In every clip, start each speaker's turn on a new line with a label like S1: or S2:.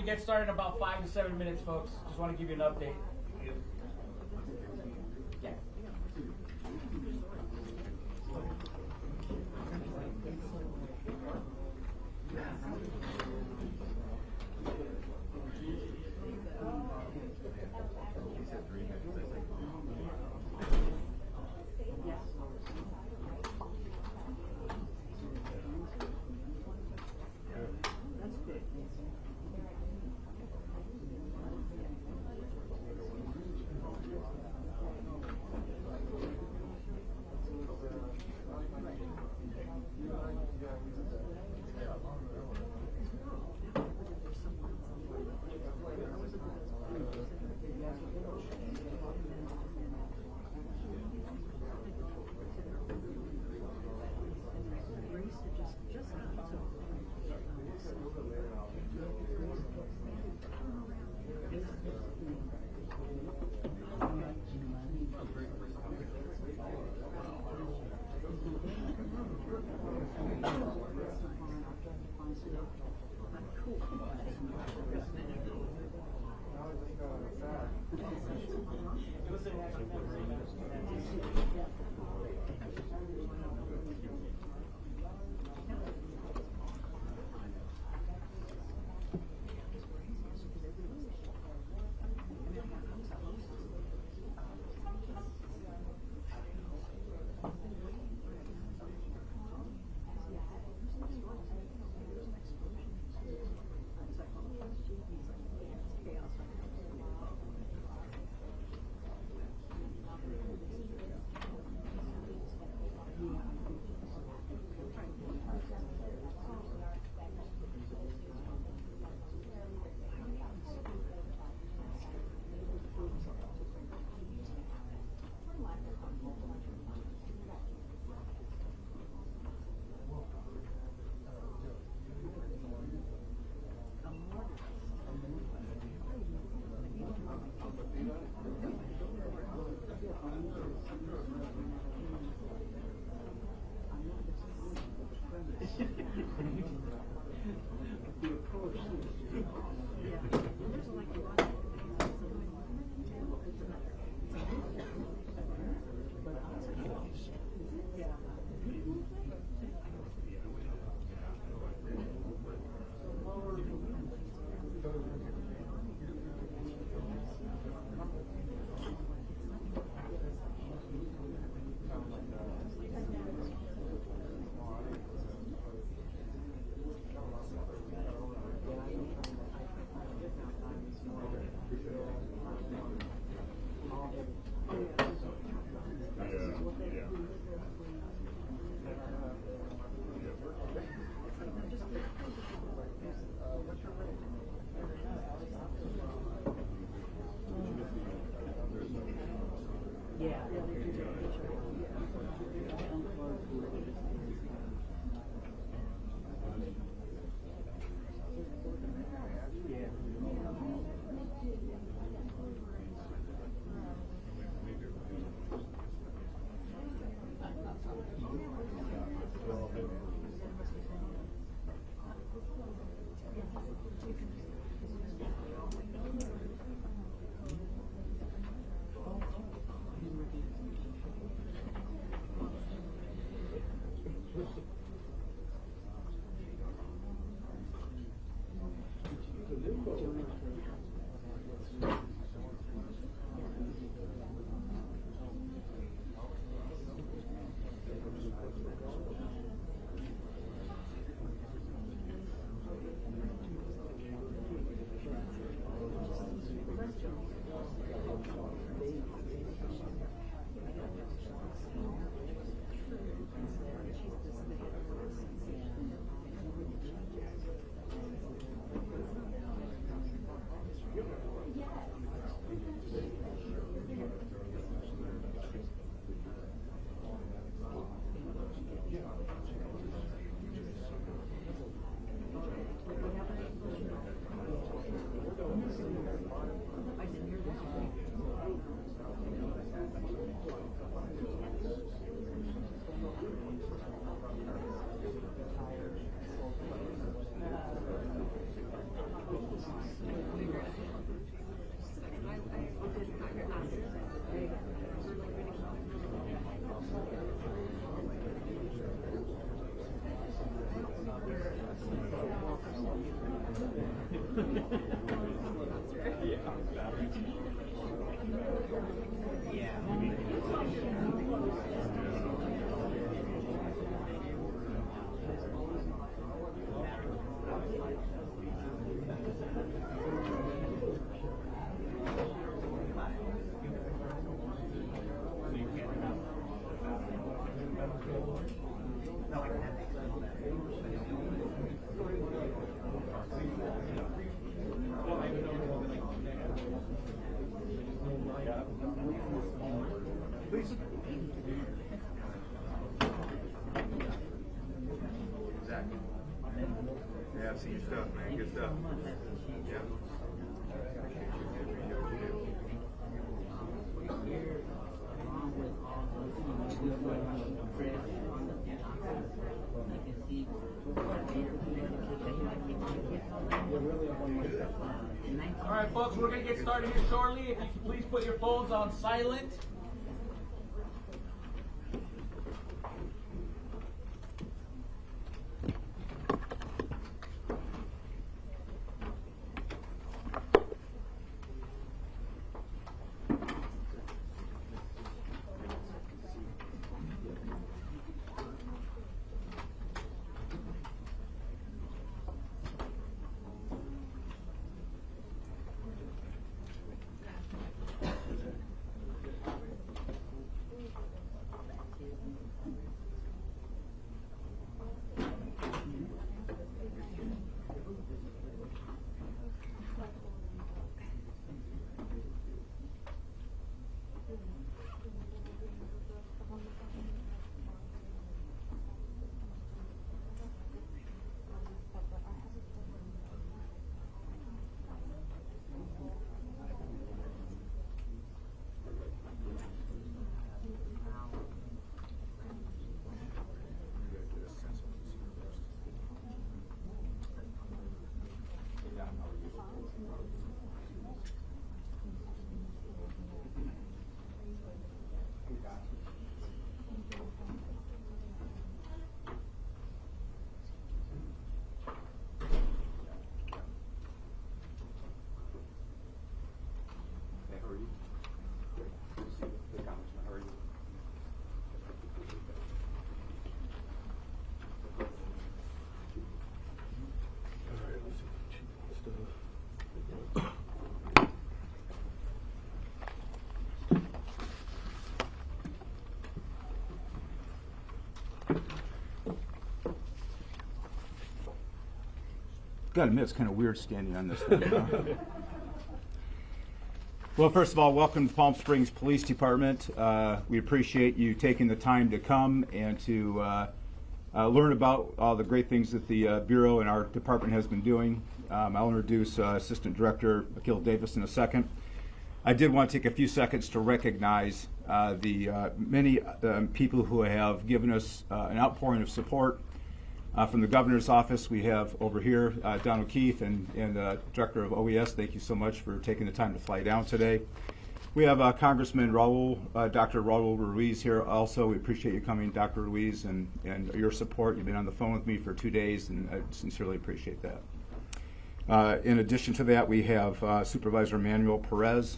S1: get started in about 5 to 7 minutes, folks. Just want to give you an update. Yeah.
S2: Exactly. Yeah, I've seen your stuff, man. Good stuff. Yeah.
S1: All right, folks, we're going to get started here shortly. If you can please put your phones on silent.
S3: Gotta admit, it's kind of weird standing on this thing. Huh? Well, first of all, welcome to Palm Springs Police Department. We appreciate you taking the time to come and to learn about all the great things that the Bureau and our department has been doing. I'll introduce Assistant Director Akil Davis in a second. I did want to take a few seconds to recognize the many people who have given us an outpouring of support. From the Governor's Office, we have over here Don O'Keefe and Director of OES. Thank you so much for taking the time to fly down today. We have Congressman Dr. Raul Ruiz here also. We appreciate you coming, Dr. Ruiz, and your support. You've been on the phone with me for 2 days, and I sincerely appreciate that. In addition to that, we have Supervisor Manuel Perez,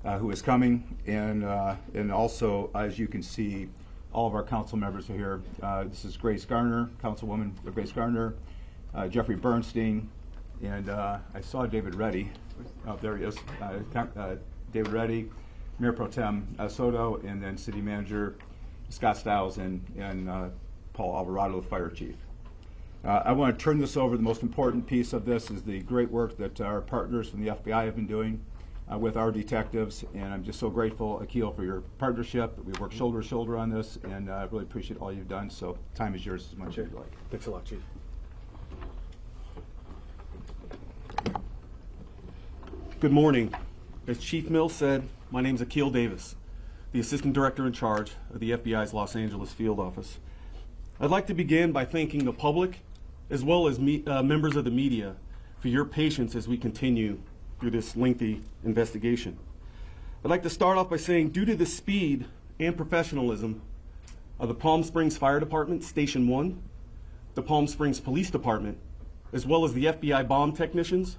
S3: who is coming, and also, as you can see, all of our council members are here. This is Grace Garner, Councilwoman Grace Garner, Jeffrey Bernstein, and I saw David Reddy. Oh, there he is. David Reddy, Mayor Pro Tem Soto, and then City Manager Scott Stiles and Paul Alvarado, the Fire Chief. I want to turn this over. The most important piece of this is the great work that our partners from the FBI have been doing with our detectives, and I'm just so grateful, Akil, for your partnership. We work shoulder to shoulder on this, and I really appreciate all you've done. So time is yours as much as you like.
S4: Thanks a lot, Chief. Good morning. As Chief Mills said, my name is Akil Davis, the Assistant Director in charge of the FBI's Los Angeles Field Office. I'd like to begin by thanking the public, as well as members of the media, for your patience as we continue through this lengthy investigation. I'd like to start off by saying, due to the speed and professionalism of the Palm Springs Fire Department, Station 1, the Palm Springs Police Department, as well as the FBI bomb technicians,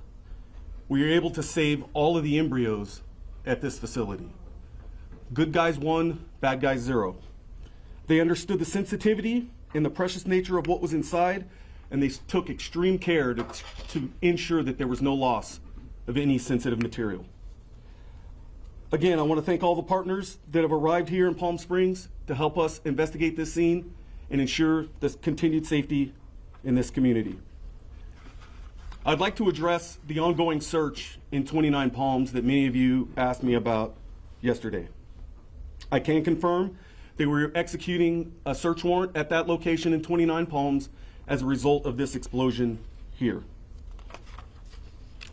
S4: we were able to save all of the embryos at this facility. Good guys 1, bad guys 0. They understood the sensitivity and the precious nature of what was inside, and they took extreme care to ensure that there was no loss of any sensitive material. Again, I want to thank all the partners that have arrived here in Palm Springs to help us investigate this scene and ensure the continued safety in this community. I'd like to address the ongoing search in 29 Palms that many of you asked me about yesterday. I can confirm that we're executing a search warrant at that location in 29 Palms as a result of this explosion here.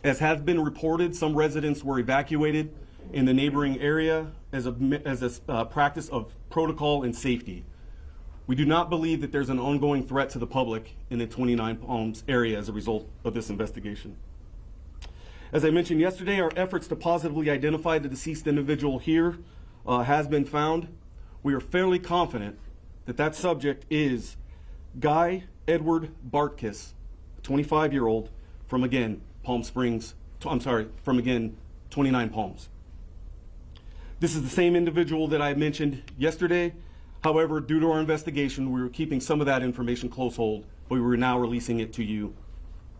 S4: As has been reported, some residents were evacuated in the neighboring area as a practice of protocol and safety. We do not believe that there's an ongoing threat to the public in the 29 Palms area as a result of this investigation. As I mentioned yesterday, our efforts to positively identify the deceased individual here has been found. We are fairly confident that that subject is Guy Edward Bartkiss, 25-year-old from, again, from, again, 29 Palms. This is the same individual that I mentioned yesterday. However, due to our investigation, we were keeping some of that information close hold, but we were now releasing it to you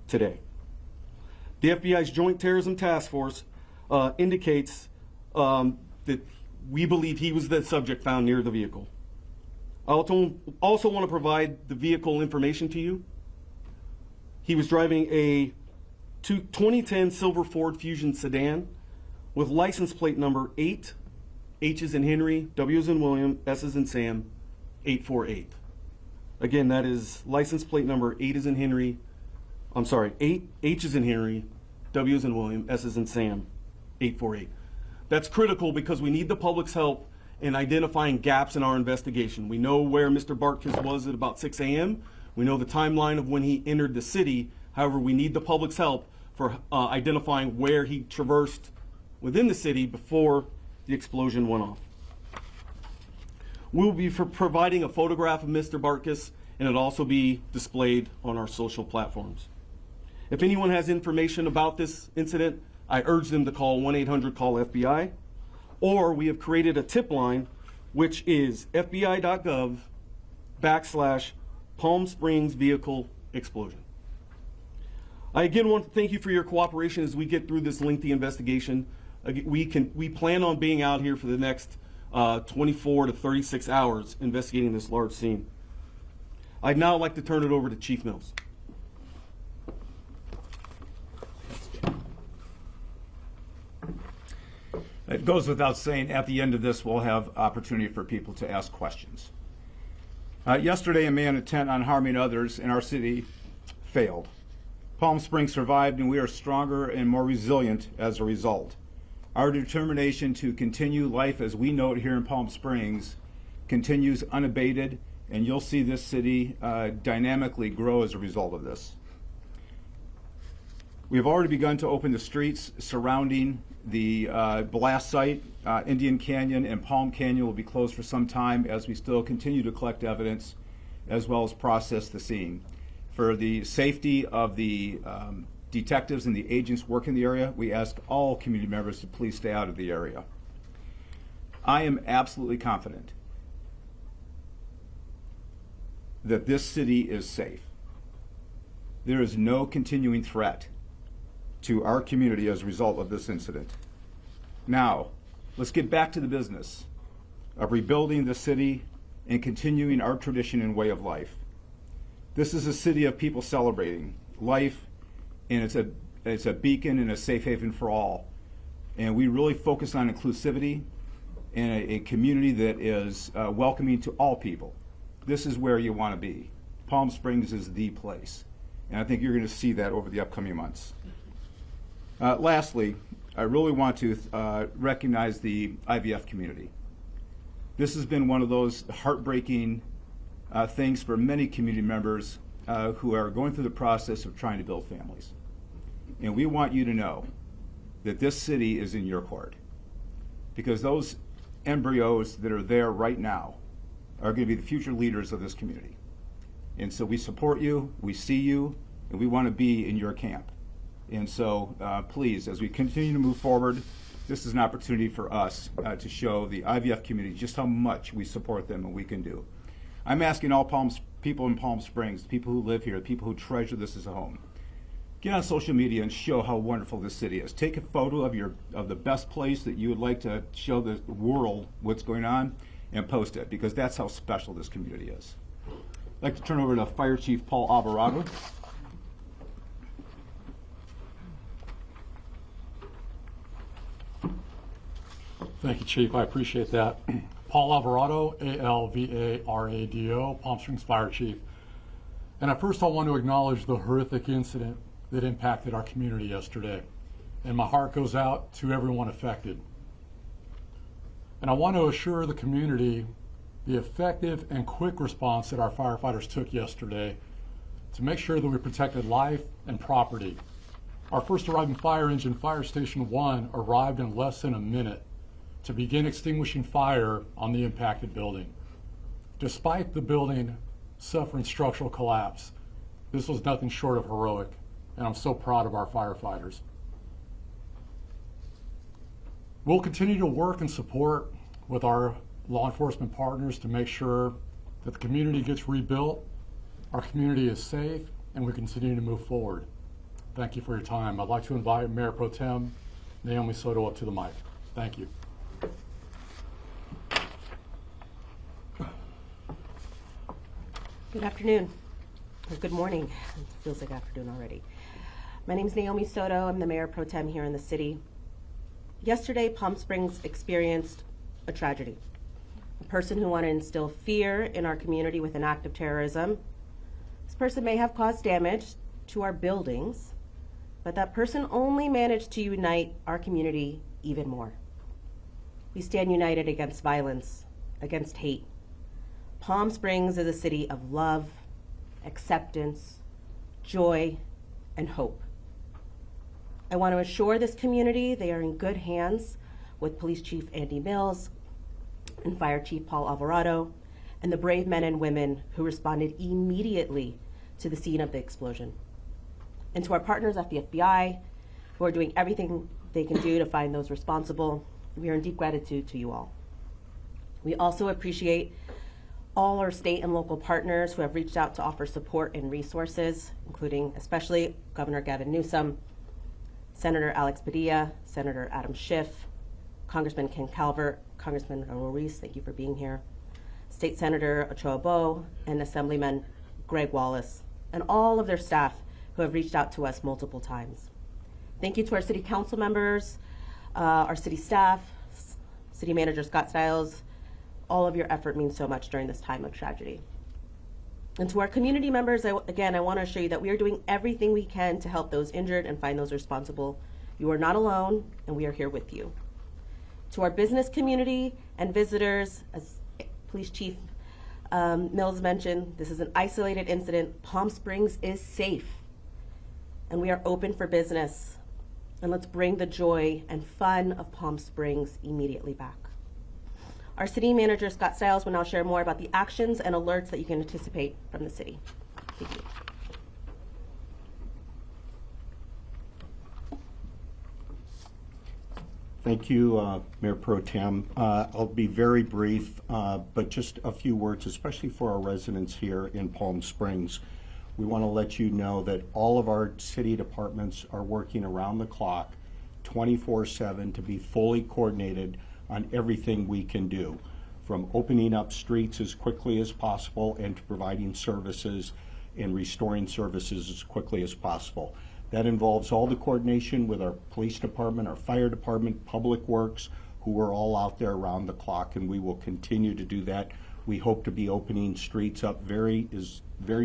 S4: today. The FBI's Joint Terrorism Task Force indicates that we believe he was the subject found near the vehicle. I also want to provide the vehicle information to you. He was driving a 2010 silver Ford Fusion sedan with license plate number 8, H as in Henry, W as in William, S as in Sam, 848. Again, that is license plate number 8 as in Henry, 8, H as in Henry, W as in William, S as in Sam, 848. That's critical because we need the public's help in identifying gaps in our investigation. We know where Mr. Bartkiss was at about 6 a.m. We know the timeline of when he entered the city. However, we need the public's help for identifying where he traversed within the city before the explosion went off. We'll be providing a photograph of Mr. Bartkiss, and it'll also be displayed on our social platforms. If anyone has information about this incident, I urge them to call 1-800-CALL-FBI, or we have created a tip line, which is fbi.gov/Palm Springs vehicle explosion. I again want to thank you for your cooperation as we get through this lengthy investigation. We plan on being out here for the next 24 to 36 hours investigating this large scene. I'd now like to turn it over to Chief Mills.
S3: It goes without saying, at the end of this, we'll have opportunity for people to ask questions. Yesterday, a man intent on harming others in our city failed. Palm Springs survived, and we are stronger and more resilient as a result. Our determination to continue life as we know it here in Palm Springs continues unabated, and you'll see this city dynamically grow as a result of this. We have already begun to open the streets surrounding the blast site. Indian Canyon and Palm Canyon will be closed for some time as we still continue to collect evidence as well as process the scene. For the safety of the detectives and the agents working the area, we ask all community members to please stay out of the area. I am absolutely confident that this city is safe. There is no continuing threat to our community as a result of this incident. Now, let's get back to the business of rebuilding the city and continuing our tradition and way of life. This is a city of people celebrating life, and it's a beacon and a safe haven for all. And we really focus on inclusivity and a community that is welcoming to all people. This is where you want to be. Palm Springs is the place. And I think you're going to see that over the upcoming months. Lastly, I really want to recognize the IVF community. This has been one of those heartbreaking things for many community members who are going through the process of trying to build families. And we want you to know that this city is in your court, because those embryos that are there right now are going to be the future leaders of this community. And so we support you, we see you, and we want to be in your camp. And so please, as we continue to move forward, this is an opportunity for us to show the IVF community just how much we support them and we can do. I'm asking all people in Palm Springs, the people who live here, the people who treasure this as a home, get on social media and show how wonderful this city is. Take a photo of the best place that you would like to show the world what's going on and post it, because that's how special this community is. I'd like to turn over to Fire Chief Paul Alvarado.
S5: Thank you, Chief. I appreciate that. Paul Alvarado, A-L-V-A-R-A-D-O, Palm Springs Fire Chief. And at first I want to acknowledge the horrific incident that impacted our community yesterday. And my heart goes out to everyone affected. And I want to assure the community the effective and quick response that our firefighters took yesterday to make sure that we protected life and property. Our first arriving fire engine, Fire Station 1, arrived in less than a minute to begin extinguishing fire on the impacted building. Despite the building suffering structural collapse, this was nothing short of heroic, and I'm so proud of our firefighters. We'll continue to work and support with our law enforcement partners to make sure that the community gets rebuilt, our community is safe, and we continue to move forward. Thank you for your time. I'd like to invite Mayor Pro Tem Naomi Soto up to the mic. Thank you.
S6: Good afternoon, or good morning. It feels like afternoon already. My name is Naomi Soto. I'm the Mayor Pro Tem here in the city. Yesterday, Palm Springs experienced a tragedy. A person who wanted to instill fear in our community with an act of terrorism. This person may have caused damage to our buildings, but that person only managed to unite our community even more. We stand united against violence, against hate. Palm Springs is a city of love, acceptance, joy, and hope. I want to assure this community they are in good hands with Police Chief Andy Mills and Fire Chief Paul Alvarado and the brave men and women who responded immediately to the scene of the explosion. And to our partners at the FBI, who are doing everything they can do to find those responsible, we are in deep gratitude to you all. We also appreciate all our state and local partners who have reached out to offer support and resources, including especially Governor Gavin Newsom, Senator Alex Padilla, Senator Adam Schiff, Congressman Ken Calvert, Congressman Raul Ruiz, thank you for being here, State Senator Ochoa Bo, and Assemblyman Greg Wallace, and all of their staff who have reached out to us multiple times. Thank you to our city council members, our city staff, City Manager Scott Stiles. All of your effort means so much during this time of tragedy. And to our community members, again, I want to assure you that we are doing everything we can to help those injured and find those responsible. You are not alone, and we are here with you. To our business community and visitors, as Police Chief Mills mentioned, this is an isolated incident. Palm Springs is safe, and we are open for business. And let's bring the joy and fun of Palm Springs immediately back. Our City Manager, Scott Stiles, will now share more about the actions and alerts that you can anticipate from the city. Thank you.
S7: Thank you, Mayor Pro Tem. I'll be very brief, but just a few words, especially for our residents here in Palm Springs. We want to let you know that all of our city departments are working around the clock, 24/7, to be fully coordinated on everything we can do, from opening up streets as quickly as possible and to providing services and restoring services as quickly as possible. That involves all the coordination with our police department, our fire department, public works, who are all out there around the clock, and we will continue to do that. We hope to be opening streets up very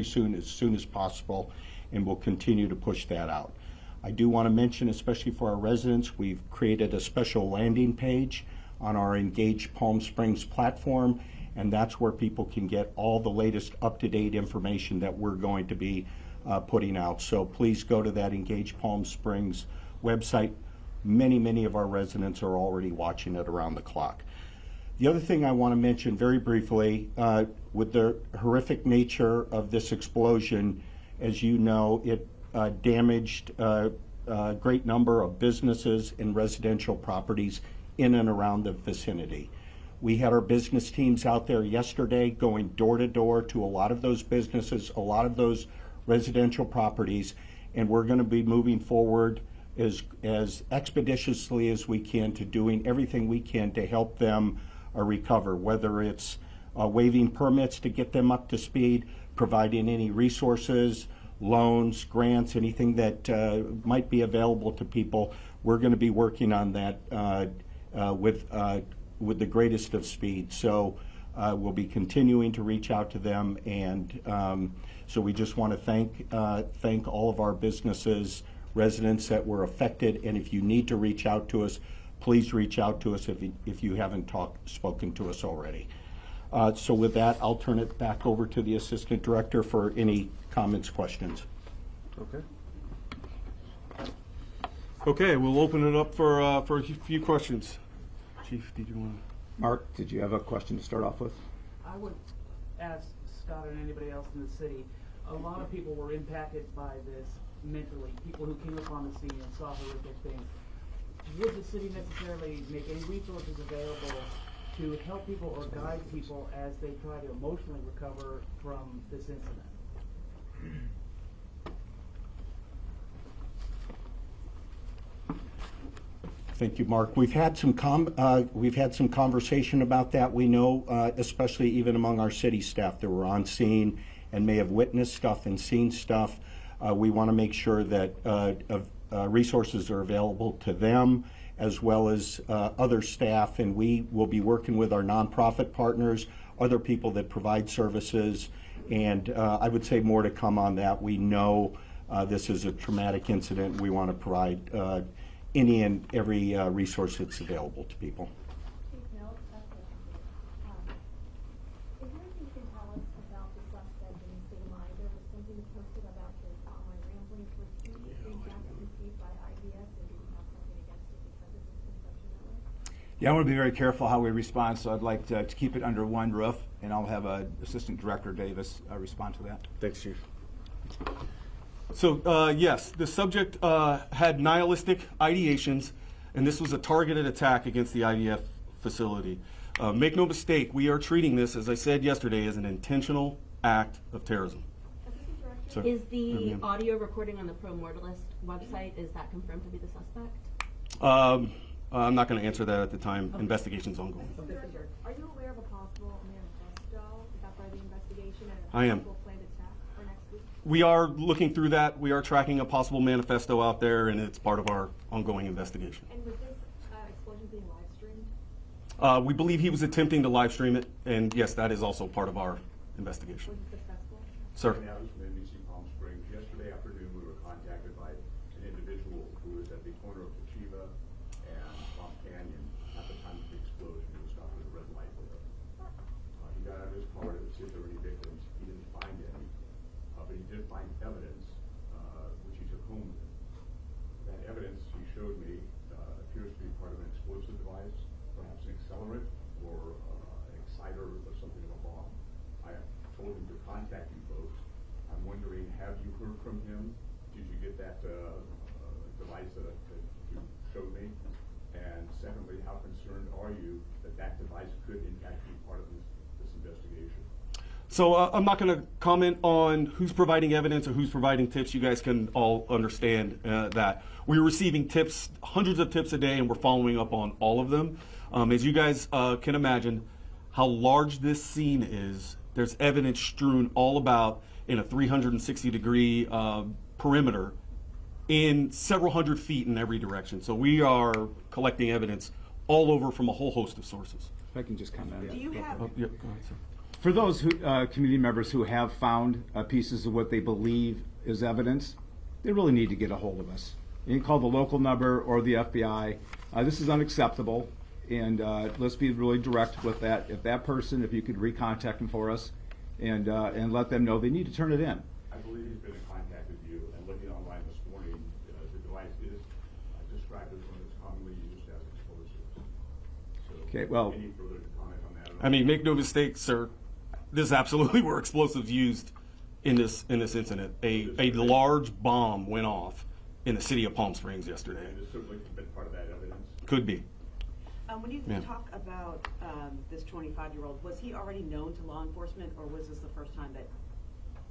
S7: soon as possible, and we'll continue to push that out. I do want to mention, especially for our residents, we've created a special landing page on our Engage Palm Springs platform, and that's where people can get all the latest up-to-date information that we're going to be putting out. So please go to that Engage Palm Springs website. many of our residents are already watching it around the clock. The other thing I want to mention very briefly, with the horrific nature of this explosion, as you know, it damaged a great number of businesses and residential properties in and around the vicinity. We had our business teams out there yesterday going door to door to a lot of those businesses, a lot of those residential properties, and we're going to be moving forward as expeditiously as we can to doing everything we can to help them recover, whether it's waiving permits to get them up to speed, providing any resources, loans, grants, anything that might be available to people. We're going to be working on that with the greatest of speed. So we'll be continuing to reach out to them, and so we just want to thank all of our businesses, residents that were affected, and if you need to reach out to us, please reach out to us if you haven't spoken to us already. So with that, I'll turn it back over to the Assistant Director for any comments, questions.
S4: Okay. Okay, we'll open it up for a few questions. Chief, did you want to?
S3: Mark, did you have a question to start off with?
S1: I would ask Scott and anybody else in the city, a lot of people were impacted by this mentally, people who came upon the scene and saw horrific things. Would the city necessarily make any resources available to help people or guide people as they try to emotionally recover from this incident?
S7: Thank you, Mark. We've had some conversation about that. We know, especially even among our city staff that were on scene and may have witnessed stuff and seen stuff. We want to make sure that resources are available to them as well as other staff, and we will be working with our nonprofit partners, other people that provide services, and I would say more to come on that. We know this is a traumatic incident. We want to provide any and every resource that's available to people.
S8: Chief Mills, is there anything you can tell us about the suspect in the state of mind? There was something posted about his online rambling for speed. Think that's received by IDS, and do you have something against it because of his consumption that way?
S3: Yeah, I want to be very careful how we respond, so I'd like to keep it under one roof, and I'll have Assistant Director Davis respond to that.
S4: Thanks, Chief. So, yes, the subject had nihilistic ideations, and this was a targeted attack against the IDF facility. Make no mistake, we are treating this, as I said yesterday, as an intentional act of terrorism.
S8: Assistant Director?
S4: Sir?
S9: Is the audio recording on the Pro Mortalist website, is that confirmed to be the suspect?
S4: I'm not going to answer that at the time. Investigation's ongoing.
S8: Assistant Director, are you aware of a possible manifesto about the investigation and a
S4: I am.
S8: possible planned attack for next week?
S4: We are looking through that. We are tracking a possible manifesto out there, and it's part of our ongoing investigation.
S8: And was this explosion being live streamed?
S4: We believe he was attempting to live stream it, and yes, that is also part of our investigation.
S8: Was it successful?
S4: Sir?
S2: I was from NBC Palm Springs. Yesterday afternoon, we were contacted by an individual who was at the corner of Toshiba and Palm Canyon at the time of the explosion. He was stopped at a red light there. He got out of his car to see if there were any victims. He didn't find any, but he did find evidence, which he took home with him. That evidence, he showed me, appears to be part of an explosive device, perhaps an accelerant or an exciter or something of a bomb. I told him to contact you folks. I'm wondering, have you heard from him? Did you get that device that you showed me? And secondly, how concerned are you that that device could in fact be part of this investigation?
S4: So I'm not going to comment on who's providing evidence or who's providing tips. You guys can all understand that. We're receiving tips, hundreds of tips a day, and we're following up on all of them. As you guys can imagine, how large this scene is, there's evidence strewn all about in a 360-degree perimeter in several hundred feet in every direction. So we are collecting evidence all over from a whole host of sources.
S3: If I can just comment.
S9: Do you have,
S4: Oh, yeah, go ahead, sir.
S3: For those community members who have found pieces of what they believe is evidence, they really need to get a hold of us. You can call the local number or the FBI. This is unacceptable, and let's be really direct with that. If that person, if you could recontact them for us and let them know they need to turn it in.
S2: I believe he's been in contact with you, and looking online this morning, the device is described as one of those commonly used as explosives. So,
S3: Okay, well-
S2: any further comment on that?
S4: I mean, make no mistake, sir, this absolutely were explosives used in this incident. A large bomb went off in the city of Palm Springs yesterday.
S2: And this certainly could have been part of that evidence.
S4: Could be.
S10: When you
S4: Yeah.
S10: talk about this 25-year-old, was he already known to law enforcement, or was this the first time that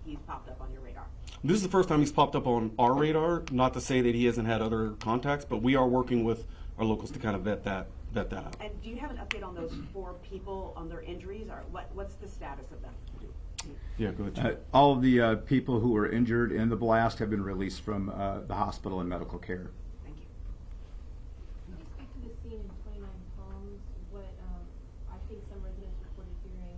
S10: he's popped up on your radar?
S4: This is the first time he's popped up on our radar. Not to say that he hasn't had other contacts, but we are working with our locals to kind of vet that out.
S10: And do you have an update on those 4 people, on their injuries, or what's the status of them?
S4: Yeah, go ahead. Chief.
S3: All of the people who were injured in the blast have been released from the hospital and medical care.
S10: Thank you.
S8: Can you speak to the scene in 29 Palms? What, I think some residents reported hearing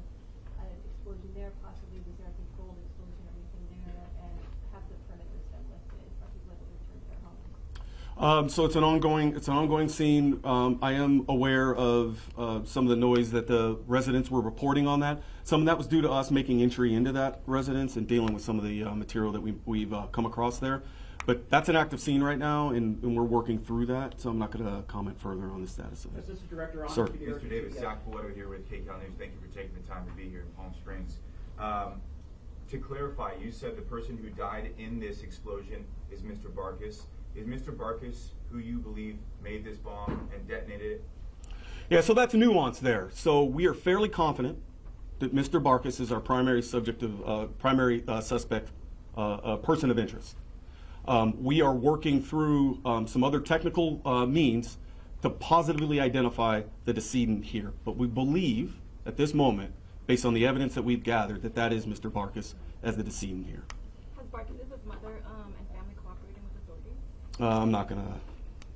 S8: an explosion there, possibly was there a controlled explosion or anything there, and have the perimeters been lifted? Are people able to return to their homes?
S4: So it's an ongoing scene. I am aware of some of the noise that the residents were reporting on that. Some of that was due to us making entry into that residence and dealing with some of the material that we've come across there. But that's an active scene right now, and we're working through that. So I'm not going to comment further on the status of it.
S11: Assistant Director on
S4: Sir.
S11: Mr. Davis, Zach Boleto here with KCAL News. Thank you for taking the time to be here in Palm Springs. To clarify, you said the person who died in this explosion is Mr. Barkas. Is Mr. Barkas who you believe made this bomb and detonated it?
S4: Yeah, so that's a nuance there. So we are fairly confident that Mr. Barkas is our primary subject of suspect, person of interest. We are working through some other technical means to positively identify the decedent here, but we believe at this moment, based on the evidence that we've gathered, that that is Mr. Barkas as the decedent here.
S12: Has Barkas' mother and family cooperating with authorities?
S4: I'm not gonna,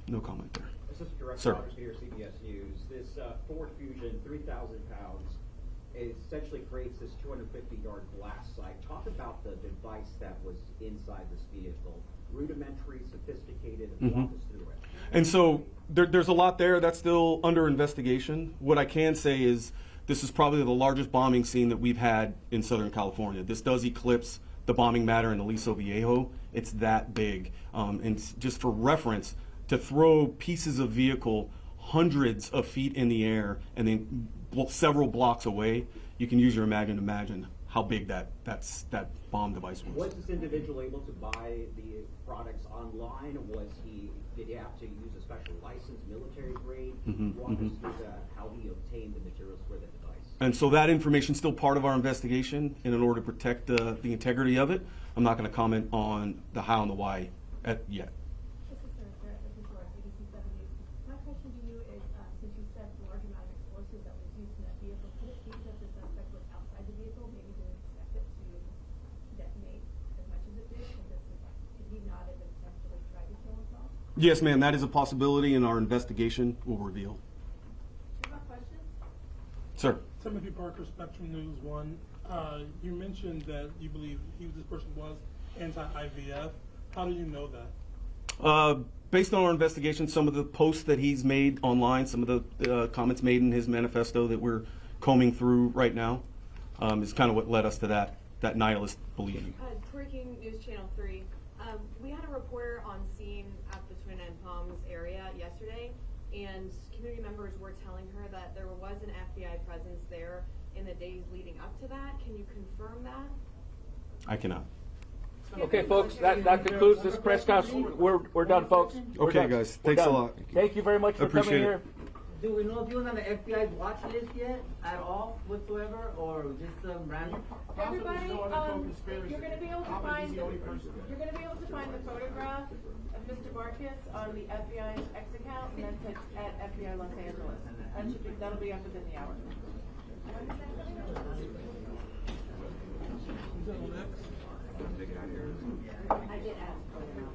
S4: no comment there.
S11: Assistant Director
S4: Sir.
S11: Rogers here, CBS News. This Ford Fusion, 3,000 pounds, essentially creates this 250-yard blast site. Talk about the device that was inside this vehicle. Rudimentary, sophisticated, and walk us through it.
S4: And so there's a lot there that's still under investigation. What I can say is this is probably the largest bombing scene that we've had in Southern California. This does eclipse the bombing matter in Aliso Viejo. It's that big. And just for reference, to throw pieces of vehicle hundreds of feet in the air and then several blocks away, you can use your imagination to imagine how big that bomb device was.
S11: Was this individual able to buy the products online? Did he have to use a special license, military grade? Walk us through how he obtained the materials for the device.
S4: And so that information is still part of our investigation, and in order to protect the integrity of it, I'm not going to comment on the how and the why yet.
S8: My question to you is, since you said the large amount of explosives that was used in that vehicle, could it be that the suspect was outside the vehicle, maybe didn't expect it to detonate as much as it did, could he not have intentionally tried to kill himself?
S4: Yes, ma'am, that is a possibility, and our investigation will reveal.
S8: Two more questions?
S4: Sir.
S13: Timothy Parker, Spectrum News 1. You mentioned that you believe this person was anti-IVF. How do you know that?
S4: Based on our investigation, some of the posts that he's made online, some of the comments made in his manifesto that we're combing through right now, is kind of what led us to that nihilist belief.
S12: Breaking News Channel 3. We had a reporter on scene at the Twin and Palms area yesterday, and community members were telling her that there was an FBI presence there in the days leading up to that. Can you confirm that?
S4: I cannot.
S14: Okay, folks, that concludes this press conference. We're done, folks. We're
S4: Okay,
S14: done.
S4: guys,
S14: We're
S4: thanks a
S14: done.
S4: lot.
S14: Thank you very much for
S4: Appreciate
S14: coming
S4: it.
S14: here.
S15: Do we know if he was on the FBI's watch list yet, at all, whatsoever, or just random?
S12: Everybody, you're going to be able to find the photograph of Mr. Barkas on the FBI's X account, and that's at FBI Los Angeles. That'll be up within the hour.
S10: I did ask for them.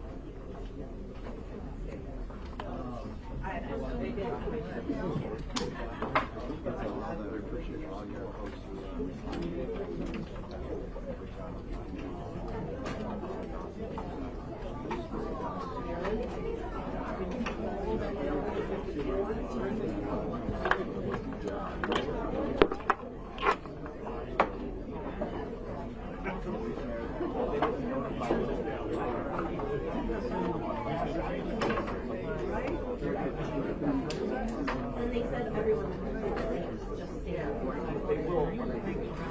S9: then they said everyone would be just stay at work.
S1: They will, around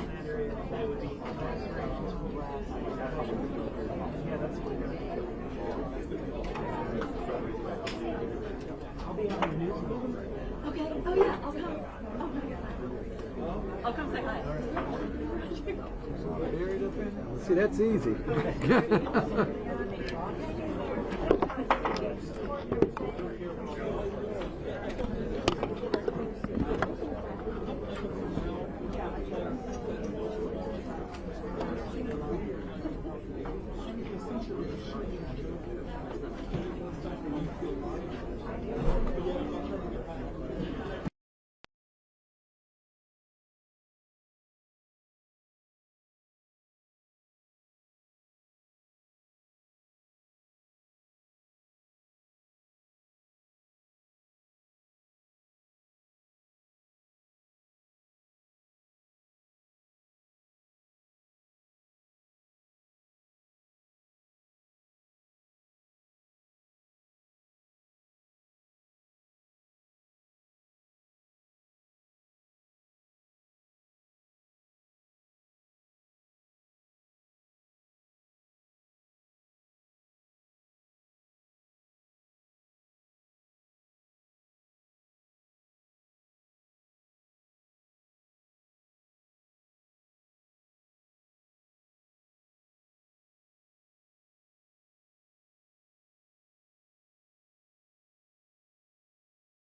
S1: that area, they would be restorations for glass. Yeah, that's what we're gonna do. I'll be on the news.
S9: Okay, oh yeah, I'll come. Oh my god. I'll come say hi.
S14: See, that's easy.